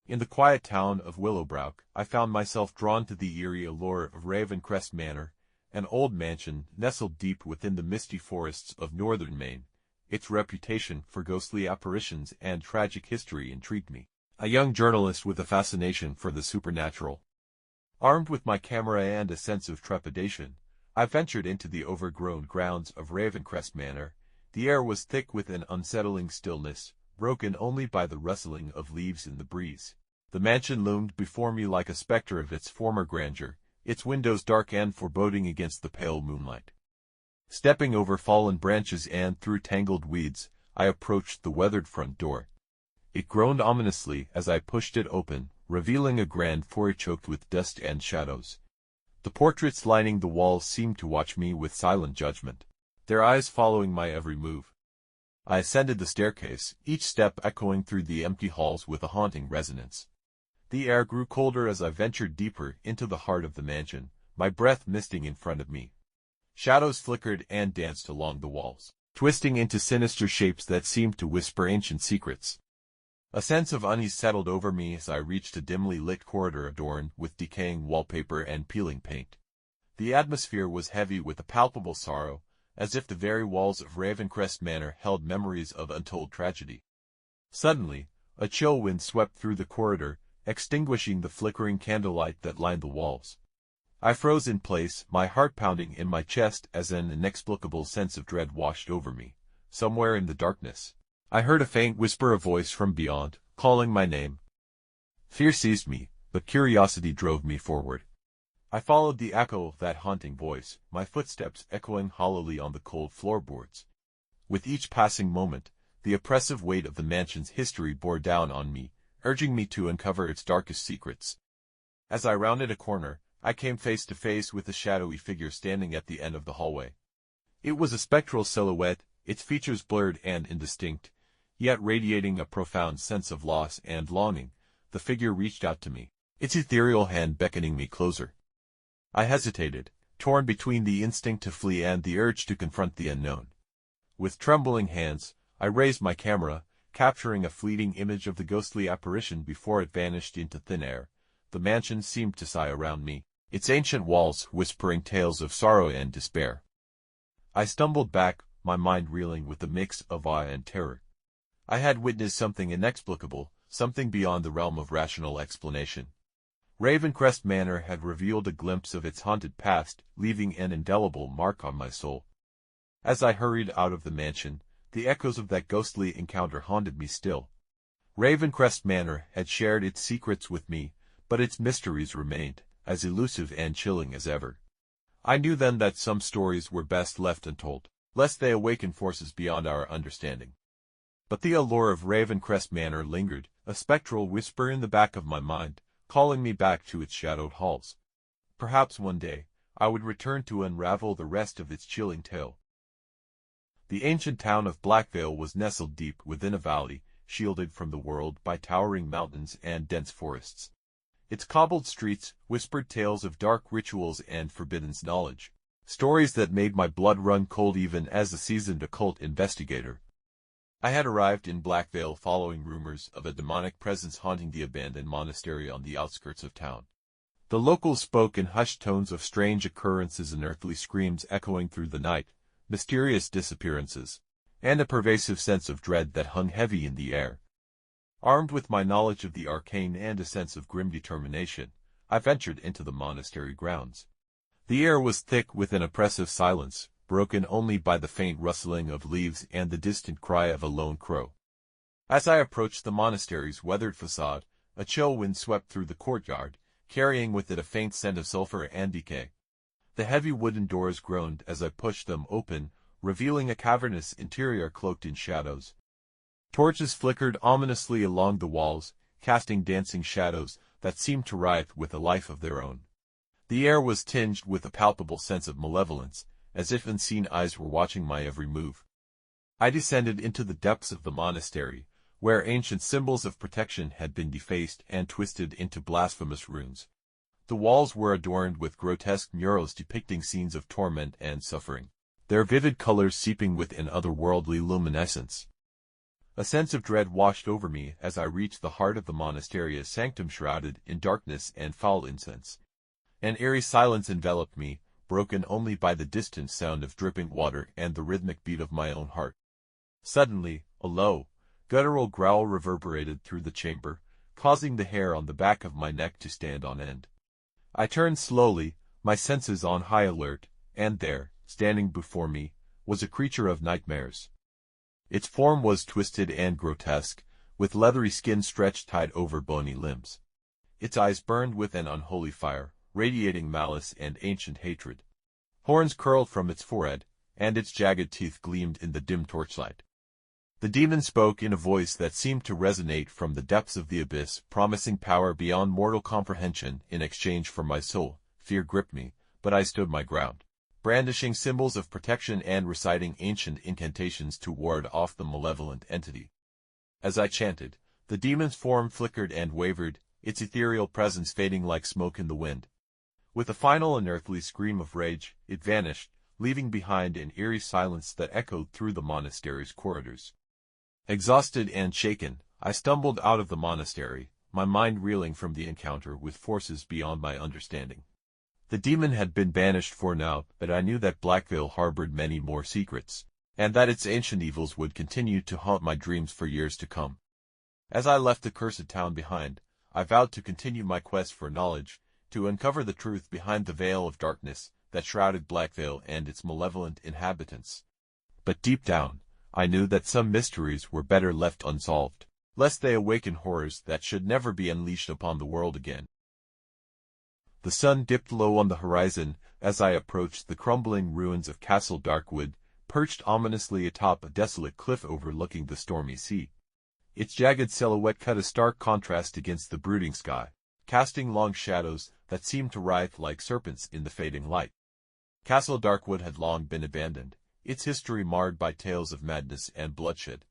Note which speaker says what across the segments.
Speaker 1: In the quiet town of Willowbrook, I found myself drawn to the eerie allure of Ravencrest Manor, an old mansion nestled deep within the misty forests of northern Maine. Its reputation for ghostly apparitions and tragic history intrigued me, a young journalist with a fascination for the supernatural. Armed with my camera and a sense of trepidation, I ventured into the overgrown grounds of Ravencrest Manor. The air was thick with an unsettling stillness, broken only by the rustling of leaves in the breeze. The mansion loomed before me like a specter of its former grandeur, its windows dark and foreboding against the pale moonlight. Stepping over fallen branches and through tangled weeds, I approached the weathered front door. It groaned ominously as I pushed it open, revealing a grand foyer choked with dust and shadows. The portraits lining the walls seemed to watch me with silent judgment, their eyes following my every move. I ascended the staircase, each step echoing through the empty halls with a haunting resonance. The air grew colder as I ventured deeper into the heart of the mansion, my breath misting in front of me. Shadows flickered and danced along the walls, twisting into sinister shapes that seemed to whisper ancient secrets. A sense of unease settled over me as I reached a dimly lit corridor adorned with decaying wallpaper and peeling paint. The atmosphere was heavy with a palpable sorrow, as if the very walls of Ravencrest Manor held memories of untold tragedy. Suddenly, a chill wind swept through the corridor, extinguishing the flickering candlelight that lined the walls. I froze in place, my heart pounding in my chest as an inexplicable sense of dread washed over me. Somewhere in the darkness, I heard a faint whisper of voice from beyond, calling my name. Fear seized me, but curiosity drove me forward. I followed the echo of that haunting voice, my footsteps echoing hollowly on the cold floorboards. With each passing moment, the oppressive weight of the mansion's history bore down on me, urging me to uncover its darkest secrets. As I rounded a corner, I came face to face with a shadowy figure standing at the end of the hallway. It was a spectral silhouette, its features blurred and indistinct, yet radiating a profound sense of loss and longing. The figure reached out to me, its ethereal hand beckoning me closer. I hesitated, torn between the instinct to flee and the urge to confront the unknown. With trembling hands, I raised my camera, capturing a fleeting image of the ghostly apparition before it vanished into thin air. The mansion seemed to sigh around me, its ancient walls whispering tales of sorrow and despair. I stumbled back, my mind reeling with a mix of awe and terror. I had witnessed something inexplicable, something beyond the realm of rational explanation. Ravencrest Manor had revealed a glimpse of its haunted past, leaving an indelible mark on my soul. As I hurried out of the mansion, the echoes of that ghostly encounter haunted me still. Ravencrest Manor had shared its secrets with me, but its mysteries remained, as elusive and chilling as ever. I knew then that some stories were best left untold, lest they awaken forces beyond our understanding. But the allure of Ravencrest Manor lingered, a spectral whisper in the back of my mind, calling me back to its shadowed halls. Perhaps one day, I would return to unravel the rest of its chilling tale. The ancient town of Blackvale was nestled deep within a valley, shielded from the world by towering mountains and dense forests. Its cobbled streets whispered tales of dark rituals and forbidden knowledge, stories that made my blood run cold even as a seasoned occult investigator. I had arrived in Blackvale following rumors of a demonic presence haunting the abandoned monastery on the outskirts of town. The locals spoke in hushed tones of strange occurrences, unearthly screams echoing through the night, mysterious disappearances, and a pervasive sense of dread that hung heavy in the air. Armed with my knowledge of the arcane and a sense of grim determination, I ventured into the monastery grounds. The air was thick with an oppressive silence, broken only by the faint rustling of leaves and the distant cry of a lone crow. As I approached the monastery's weathered facade, a chill wind swept through the courtyard, carrying with it a faint scent of sulfur and decay. The heavy wooden doors groaned as I pushed them open, revealing a cavernous interior cloaked in shadows. Torches flickered ominously along the walls, casting dancing shadows that seemed to writhe with a life of their own. The air was tinged with a palpable sense of malevolence, as if unseen eyes were watching my every move. I descended into the depths of the monastery, where ancient symbols of protection had been defaced and twisted into blasphemous runes. The walls were adorned with grotesque murals depicting scenes of torment and suffering, their vivid colors seeping with an otherworldly luminescence. A sense of dread washed over me as I reached the heart of the monastery, a sanctum shrouded in darkness and foul incense. An eerie silence enveloped me, broken only by the distant sound of dripping water and the rhythmic beat of my own heart. Suddenly, a low, guttural growl reverberated through the chamber, causing the hair on the back of my neck to stand on end. I turned slowly, my senses on high alert, and there, standing before me, was a creature of nightmares. Its form was twisted and grotesque, with leathery skin stretched tight over bony limbs. Its eyes burned with an unholy fire, radiating malice and ancient hatred. Horns curled from its forehead, and its jagged teeth gleamed in the dim torchlight. The demon spoke in a voice that seemed to resonate from the depths of the abyss, promising power beyond mortal comprehension in exchange for my soul. Fear gripped me, but I stood my ground, brandishing symbols of protection and reciting ancient incantations to ward off the malevolent entity. As I chanted, the demon's form flickered and wavered, its ethereal presence fading like smoke in the wind. With a final unearthly scream of rage, it vanished, leaving behind an eerie silence that echoed through the monastery's corridors. Exhausted and shaken, I stumbled out of the monastery, my mind reeling from the encounter with forces beyond my understanding. The demon had been banished for now, but I knew that Blackvale harbored many more secrets, and that its ancient evils would continue to haunt my dreams for years to come. As I left the cursed town behind, I vowed to continue my quest for knowledge, to uncover the truth behind the veil of darkness that shrouded Blackvale and its malevolent inhabitants. But deep down, I knew that some mysteries were better left unsolved, lest they awaken horrors that should never be unleashed upon the world again. The sun dipped low on the horizon as I approached the crumbling ruins of Castle Darkwood, perched ominously atop a desolate cliff overlooking the stormy sea. Its jagged silhouette cut a stark contrast against the brooding sky, casting long shadows that seemed to writhe like serpents in the fading light. Castle Darkwood had long been abandoned, its history marred by tales of madness and bloodshed.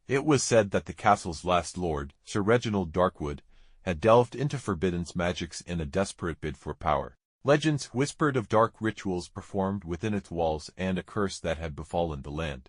Speaker 1: It was said that the castle's last lord, Sir Reginald Darkwood, had delved into forbidden magics in a desperate bid for power. Legends whispered of dark rituals performed within its walls and a curse that had befallen the land.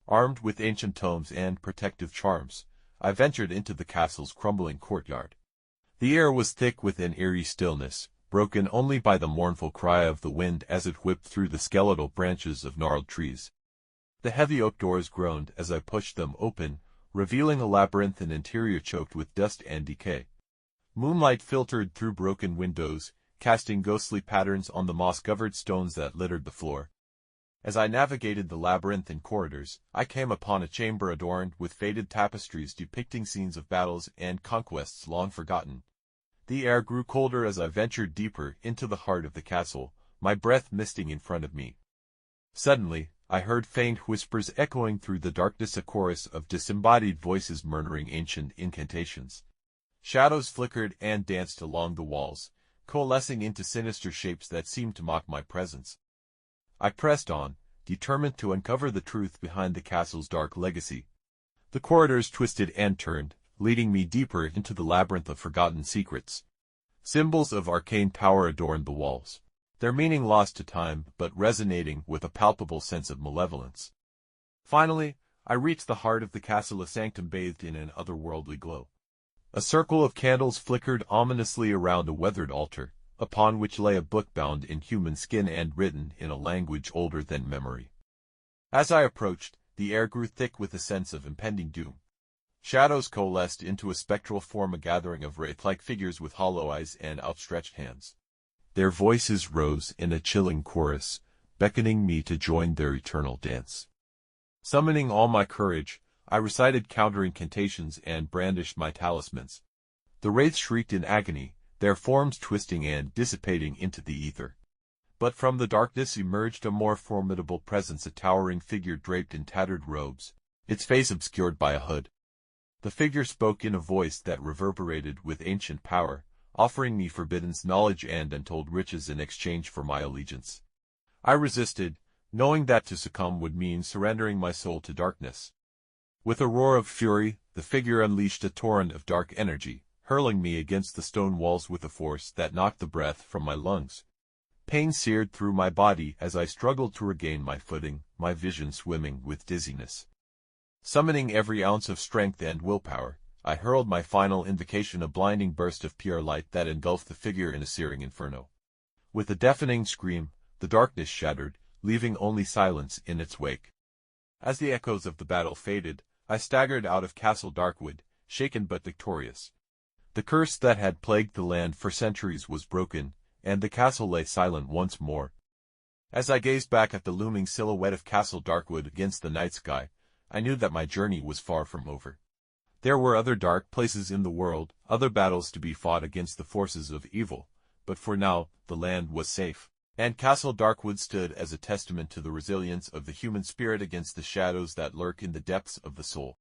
Speaker 1: Armed with ancient tomes and protective charms, I ventured into the castle's crumbling courtyard. The air was thick with an eerie stillness, broken only by the mournful cry of the wind as it whipped through the skeletal branches of gnarled trees. The heavy oak doors groaned as I pushed them open, revealing a labyrinthine interior choked with dust and decay. Moonlight filtered through broken windows, casting ghostly patterns on the moss-covered stones that littered the floor. As I navigated the labyrinthine corridors, I came upon a chamber adorned with faded tapestries depicting scenes of battles and conquests long forgotten. The air grew colder as I ventured deeper into the heart of the castle, my breath misting in front of me. Suddenly, I heard faint whispers echoing through the darkness, a chorus of disembodied voices murmuring ancient incantations. Shadows flickered and danced along the walls, coalescing into sinister shapes that seemed to mock my presence. I pressed on, determined to uncover the truth behind the castle's dark legacy. The corridors twisted and turned, leading me deeper into the labyrinth of forgotten secrets. Symbols of arcane power adorned the walls, their meaning lost to time but resonating with a palpable sense of malevolence. Finally, I reached the heart of the castle, a sanctum bathed in an otherworldly glow. A circle of candles flickered ominously around a weathered altar, upon which lay a book bound in human skin and written in a language older than memory. As I approached, the air grew thick with a sense of impending doom. Shadows coalesced into a spectral form, a gathering of wraith-like figures with hollow eyes and outstretched hands. Their voices rose in a chilling chorus, beckoning me to join their eternal dance. Summoning all my courage, I recited counter-incantations and brandished my talismans. The wraiths shrieked in agony, their forms twisting and dissipating into the ether. But from the darkness emerged a more formidable presence, a towering figure draped in tattered robes, its face obscured by a hood. The figure spoke in a voice that reverberated with ancient power, offering me forbidden knowledge and untold riches in exchange for my allegiance. I resisted, knowing that to succumb would mean surrendering my soul to darkness. With a roar of fury, the figure unleashed a torrent of dark energy, hurling me against the stone walls with a force that knocked the breath from my lungs. Pain seared through my body as I struggled to regain my footing, my vision swimming with dizziness. Summoning every ounce of strength and willpower, I hurled my final invocation, a blinding burst of pure light that engulfed the figure in a searing inferno. With a deafening scream, the darkness shattered, leaving only silence in its wake. As the echoes of the battle faded, I staggered out of Castle Darkwood, shaken but victorious. The curse that had plagued the land for centuries was broken, and the castle lay silent once more. As I gazed back at the looming silhouette of Castle Darkwood against the night sky, I knew that my journey was far from over. There were other dark places in the world, other battles to be fought against the forces of evil, but for now, the land was safe. And Castle Darkwood stood as a testament to the resilience of the human spirit against the shadows that lurk in the depths of the soul.